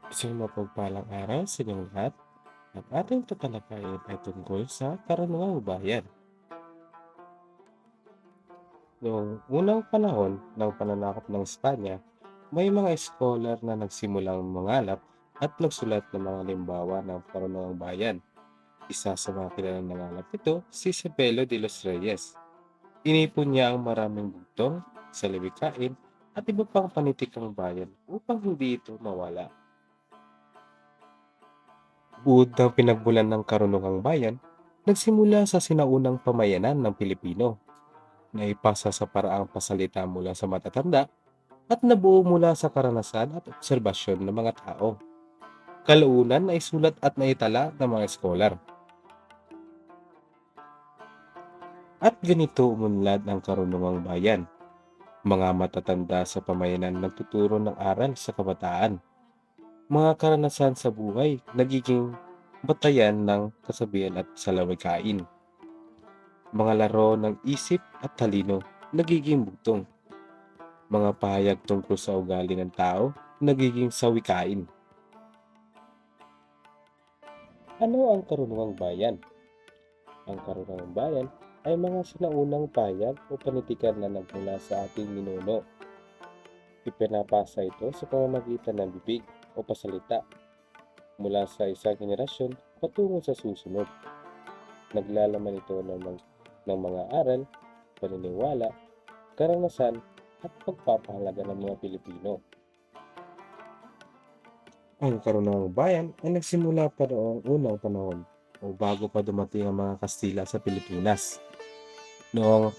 Isang mapagpalang araw sa inyong lahat. Ang ating tatalakayin ay tungkol sa karunungang bayan. Noong unang panahon ng pananakop ng Espanya, may mga scholar na nagsimulang mangalap at nagsulat ng mga limbawa ng karunungang bayan. Isa sa mga kilalang nangalap ito, si Cepelo de los Reyes. Inipon niya ang maraming bugtong, salawikain, at iba pang panitikang bayan upang hindi ito mawala. Buod ng pinagmulan ng karunungang bayan, nagsimula sa sinaunang pamayanan ng Pilipino na ipasa sa paraang pasalita mula sa matatanda at nabuo mula sa karanasan at obserbasyon ng mga tao. Kalaunan na isulat at naitala ng mga eskolar. At ganito umunlad ang karunungang bayan. Mga matatanda sa pamayanan nagtuturo ng aral sa kabataan. Mga karanasan sa buhay nagiging batayan ng kasabihan at salawikain. Mga laro ng isip at talino nagiging bugtong. Mga pahayag tungkol sa ugali ng tao nagiging sawikain. Ano ang karunungang bayan? Ang karunungang bayan ay mga sinaunang pahayag o panitikan na nagmula sa ating ninuno. Ipinapasa ito sa pamamagitan ng bibig o pasalita mula sa isang henerasyon patungo sa susunod. Naglalaman ito ng mga aral, paniniwala, karanasan at pagpapahalaga ng mga Pilipino. Ang karunungang bayan ay nagsimula pa noong unang panahon o bago pa dumating ang mga Kastila sa Pilipinas. Noong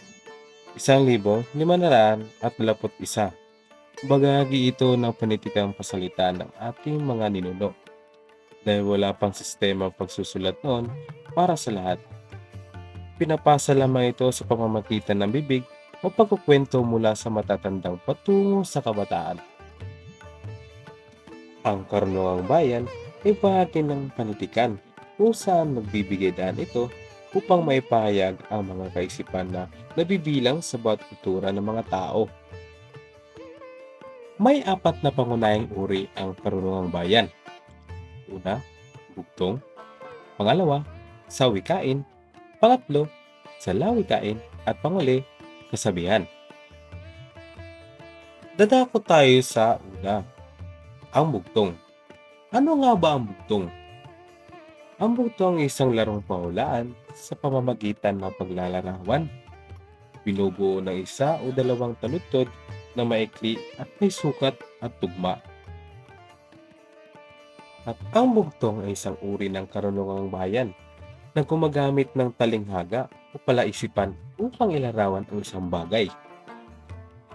1521, bahagi ito ng panitikang pasalita ng ating mga ninuno dahil wala pang sistema pagsusulat noon para sa lahat. Pinapasa lamang ito sa pamamagitan ng bibig o pagkukwento mula sa matatandang patungo sa kabataan. Ang karunungang bayan ay bahagi ng panitikan kung saan nagbibigay daan ito upang maipahayag ang mga kaisipan na nabibilang sa bawat kultura ng mga tao. May apat na pangunahing uri ang karunungang bayan. Una, bugtong. Pangalawa, sawikain. Pangatlo, salawikain. At panguli, kasabihan. Dadako tayo sa una, ang bugtong. Ano nga ba ang bugtong? Ang bugtong ay isang larong pahulaan sa pamamagitan ng paglalarawan. Binubuo ng isa o dalawang taludtod na maikli at may sukat at tugma. At ang bugtong ay isang uri ng karunungang bayan na gumagamit ng talinghaga o palaisipan upang ilarawan ang isang bagay,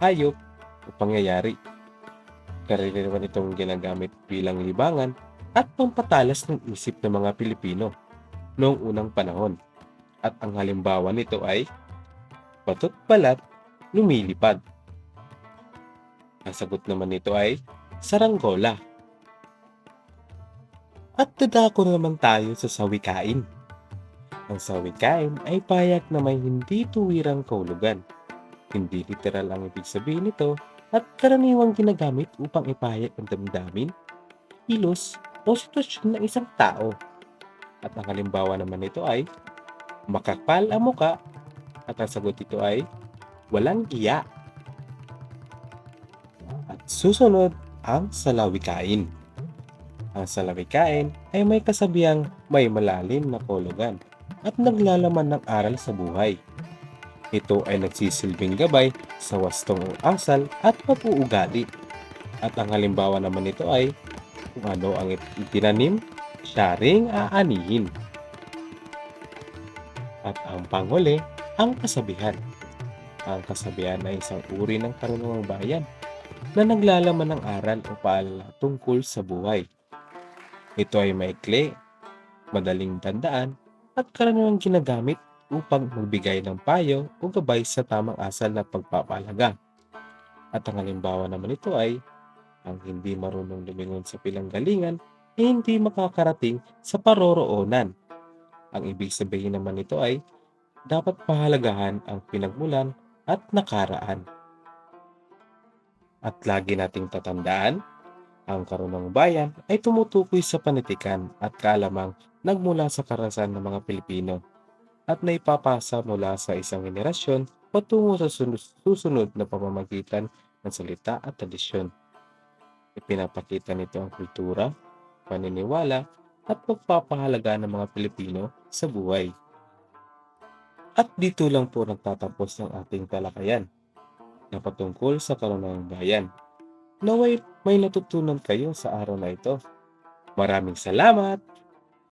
hayop o pangyayari. Karaniwan itong ginagamit bilang libangan at pampatalas ng isip ng mga Pilipino noong unang panahon. At ang halimbawa nito ay batot balat, lumilipad. Ang sagot naman nito ay saranggola. At dadako naman tayo sa sawikain. Ang sawikain ay payak na may hindi tuwirang kahulugan. Hindi literal ang ibig sabihin nito at karaniwang ginagamit upang ipahayag ang damdamin, kilos o sitwasyon ng isang tao. At ang halimbawa naman nito ay makakapal ang muka at ang sagot nito ay walang giya. At susunod ang salawikain. Ang salawikain ay may kasabihang may malalim na kahulugan at naglalaman ng aral sa buhay. Ito ay nagsisilbing gabay sa wastong asal at pag-uugali. At ang halimbawa naman nito ay kung ano ang itinanim, siya ring aanihin. At ang panghuli, ang kasabihan. Ang kasabihan ay isang uri ng karunungang bayan na naglalaman ng aral o paalala tungkol sa buhay. Ito ay maikli, madaling tandaan, at karaniwang ginagamit upang magbigay ng payo o gabay sa tamang asal na pagpapahalaga. At ang halimbawa naman ito ay ang hindi marunong lumingon sa pinanggalingan ay hindi makakarating sa paroroonan. Ang ibig sabihin naman nito ay dapat pahalagahan ang pinagmulan at nakaraan. At lagi nating tatandaan, Ang karunong bayan ay tumutukoy sa panitikan at kaalamang nagmula sa karanasan ng mga Pilipino at naipapasa mula sa isang henerasyon patungo sa susunod na pamamagitan ng salita at tradisyon. Ipinapakita nito ang kultura, paniniwala at pagpapahalaga ng mga Pilipino sa buhay. At dito lang po nagtatapos ang ating talakayan na patungkol sa karunungang bayan. Naway may natutunan kayo sa araw na ito. Maraming salamat!